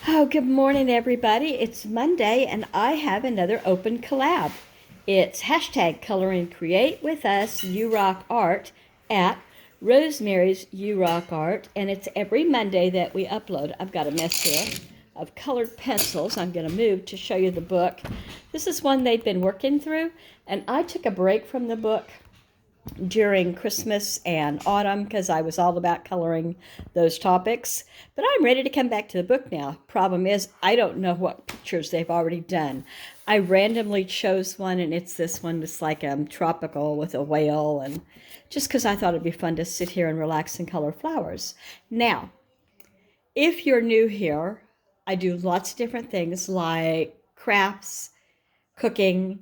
Oh, good morning, everybody. It's Monday, and I have another open collab. It's hashtag color and create with us, You Rock Art, at Rosemary's You Rock Art, and it's every Monday that we upload. I've got a mess here of colored pencils. I'm going to move to show you the book. This is one they've been working through, and I took a break from the book during Christmas and autumn because I was all about coloring those topics. But I'm ready to come back to the book now. Problem is, I don't know what pictures they've already done. I randomly chose one, and it's this one that's like tropical with a whale, and just because I thought it'd be fun to sit here and relax and color flowers. Now, if you're new here, I do lots of different things like crafts, cooking,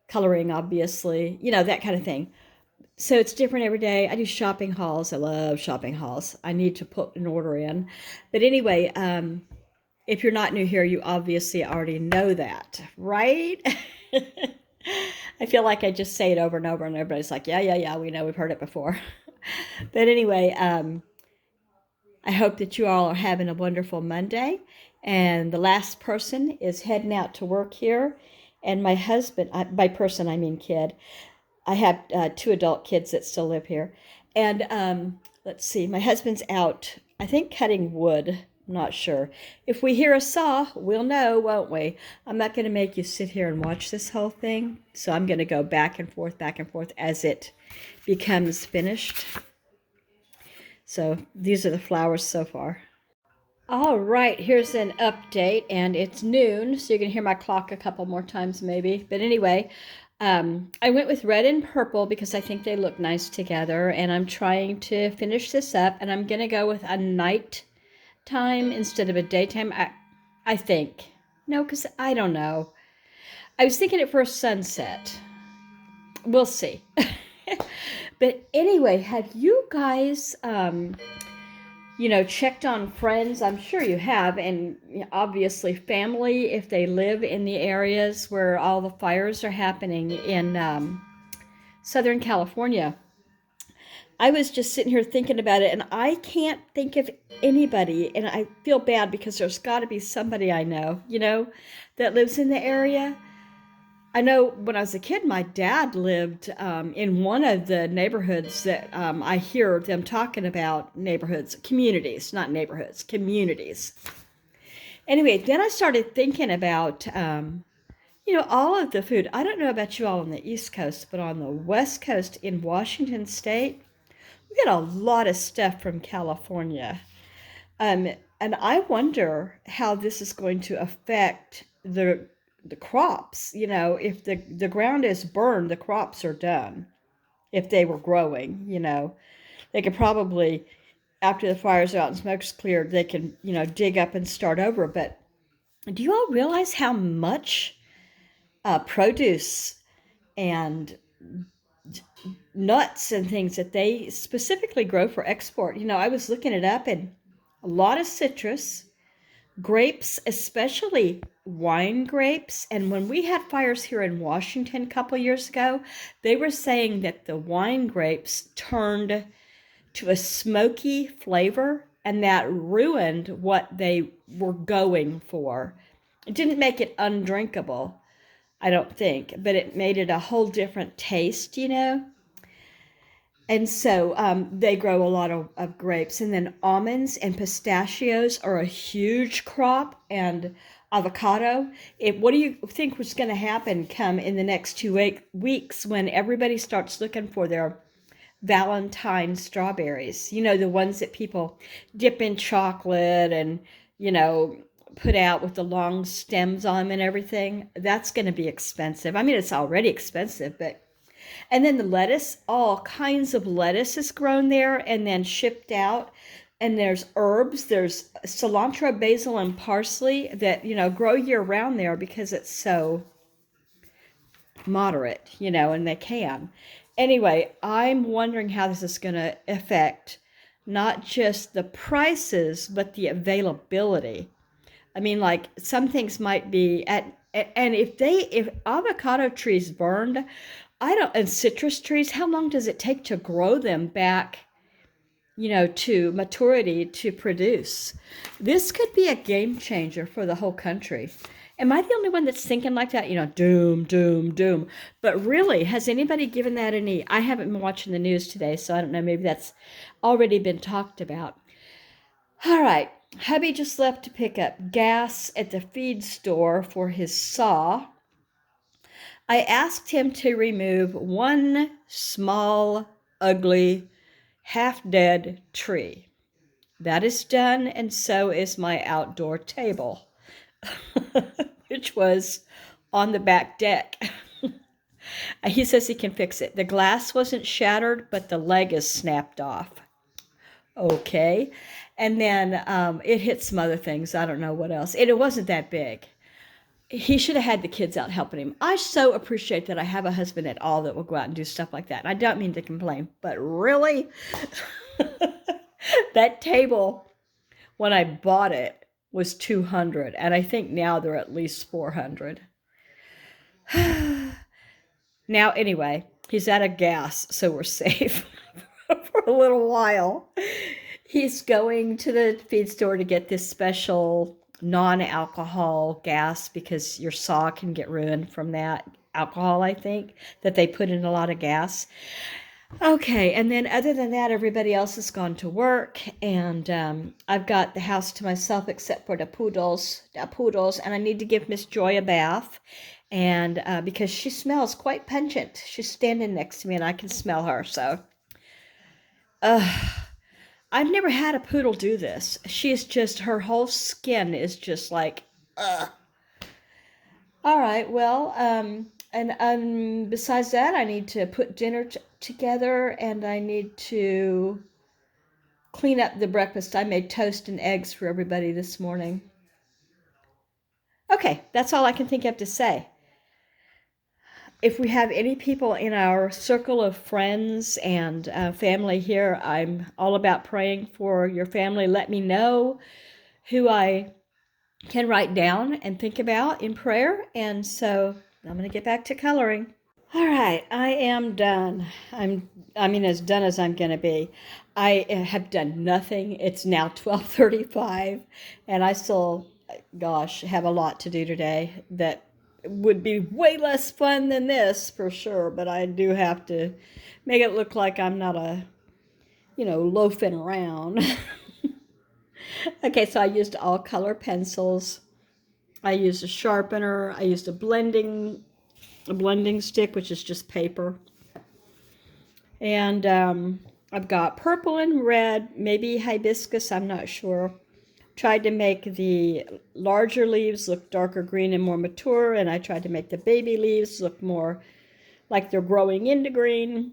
coloring, obviously, that kind of thing. So it's different every day. I do shopping hauls. I love shopping hauls. I need to put an order in. But anyway, if you're not new here, you obviously already know that, right? I feel like I just say it over and over, and everybody's like, yeah, we know, we've heard it before. But anyway, I hope that you all are having a wonderful Monday. And the last person is heading out to work here. And my husband, by person, I mean kid, I have two adult kids that still live here. And let's see, my husband's out, I think, cutting wood. I'm not sure. If we hear a saw, we'll know, won't we? I'm not going to make you sit here and watch this whole thing. So I'm going to go back and forth as it becomes finished. So these are the flowers so far. All right, here's an update, and it's noon, so you can hear my clock a couple more times maybe. But anyway, I went with red and purple because I think they look nice together, and I'm trying to finish this up, and I'm going to go with a night time instead of a daytime, I think. No, because I don't know. I was thinking it for a sunset. We'll see. But anyway, have you guys checked on friends? I'm sure you have, and obviously family if they live in the areas where all the fires are happening in Southern California. I was just sitting here thinking about it, and I can't think of anybody, and I feel bad because there's got to be somebody I know, that lives in the area. I know when I was a kid, my dad lived in one of the neighborhoods that I hear them talking about neighborhoods, communities, not neighborhoods, communities. Anyway, then I started thinking about, all of the food. I don't know about you all on the East Coast, but on the West Coast in Washington State, we get a lot of stuff from California. And I wonder how this is going to affect the crops. If the ground is burned, the crops are done. If they were growing, they could probably, after the fires are out and smoke's cleared, they can, dig up and start over. But do you all realize how much produce and nuts and things that they specifically grow for export? I was looking it up, and a lot of citrus, grapes, especially wine grapes. And when we had fires here in Washington a couple years ago, they were saying that the wine grapes turned to a smoky flavor, and that ruined what they were going for. It didn't make it undrinkable, I don't think, but it made it a whole different taste. And so they grow a lot of grapes. And then almonds and pistachios are a huge crop, and avocado. What do you think was going to happen come in the next 2 weeks when everybody starts looking for their Valentine strawberries? The ones that people dip in chocolate and, put out with the long stems on them and everything. That's going to be expensive. I mean, it's already expensive, but and then the lettuce, all kinds of lettuce is grown there and then shipped out. And there's herbs, there's cilantro, basil, and parsley that, grow year round there because it's so moderate, and they can. Anyway, I'm wondering how this is going to affect not just the prices, but the availability. I mean, like some things might be and if avocado trees burned, and citrus trees, how long does it take to grow them back to maturity to produce. This could be a game changer for the whole country. Am I the only one that's thinking like that? Doom, doom, doom. But really, has anybody given that any? I haven't been watching the news today, so I don't know. Maybe that's already been talked about. All right. Hubby just left to pick up gas at the feed store for his saw. I asked him to remove one small, ugly, half-dead tree. That is done, and so is my outdoor table, which was on the back deck. He says he can fix it. The glass wasn't shattered, but the leg is snapped off. Okay. And then it hit some other things. I don't know what else. It wasn't that big. He should have had the kids out helping him. I so appreciate that I have a husband at all that will go out and do stuff like that. I don't mean to complain, but really? That table, when I bought it, was $200, and I think now they're at least $400. Now, anyway, he's out of gas, so we're safe for a little while. He's going to the feed store to get this special non-alcohol gas because your saw can get ruined from that alcohol, I think, that they put in a lot of gas. Okay, and then other than that, everybody else has gone to work, and I've got the house to myself except for the poodles, and I need to give Miss Joy a bath, and because she smells quite pungent. She's standing next to me, and I can smell her, so. I've never had a poodle do this. She's just, her whole skin is just like, ugh. All right, well, and besides that, I need to put dinner together, and I need to clean up the breakfast. I made toast and eggs for everybody this morning. Okay, that's all I can think of to say. If we have any people in our circle of friends and family here, I'm all about praying for your family. Let me know who I can write down and think about in prayer. And so I'm going to get back to coloring. All right, I am done. I mean, as done as I'm going to be. I have done nothing. It's now 12:35, and I still, gosh, have a lot to do today that would be way less fun than this for sure, but I do have to make it look like I'm not loafing around. Okay, so I used all color pencils. I used a sharpener. I used a blending stick, which is just paper. And I've got purple and red, maybe hibiscus, I'm not sure. Tried to make the larger leaves look darker green and more mature, and I tried to make the baby leaves look more like they're growing into green.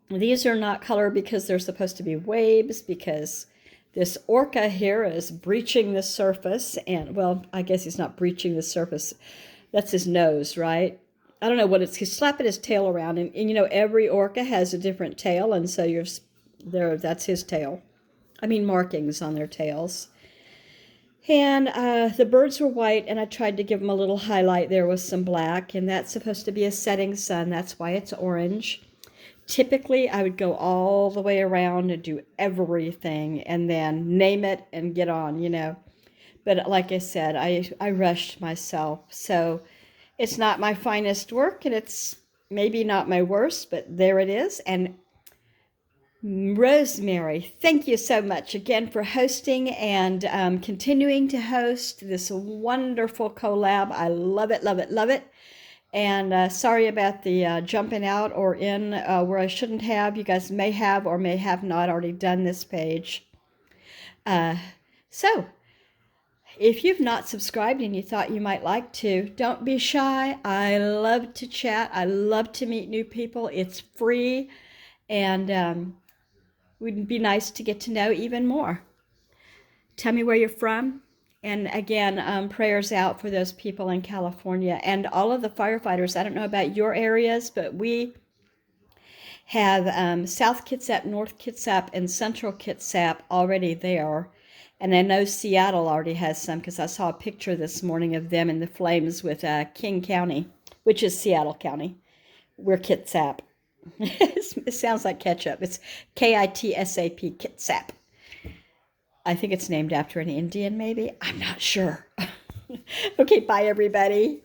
These are not colored because they're supposed to be waves, because this orca here is breaching the surface, and, well, I guess he's not breaching the surface. That's his nose, right? I don't know what he's slapping his tail around, and every orca has a different tail, and so that's his tail. I mean markings on their tails. And the birds were white, and I tried to give them a little highlight there with some black, and that's supposed to be a setting sun. That's why it's orange. Typically, I would go all the way around and do everything and then name it and get on. But like I said, I rushed myself. So it's not my finest work, and it's maybe not my worst, but there it is. And Rosemary, thank you so much again for hosting and continuing to host this wonderful collab. I love it, love it, love it. And sorry about the jumping out or in where I shouldn't have. You guys may have or may have not already done this page. So, if you've not subscribed and you thought you might like to, don't be shy. I love to chat. I love to meet new people. It's free, and would be nice to get to know even more. Tell me where you're from. And again, prayers out for those people in California and all of the firefighters. I don't know about your areas, but we have South Kitsap, North Kitsap, and Central Kitsap already there. And I know Seattle already has some, because I saw a picture this morning of them in the flames with King County, which is Seattle County. We're Kitsap. It sounds like ketchup. It's Kitsap, Kitsap. I think it's named after an Indian, maybe. I'm not sure. Okay, bye, everybody.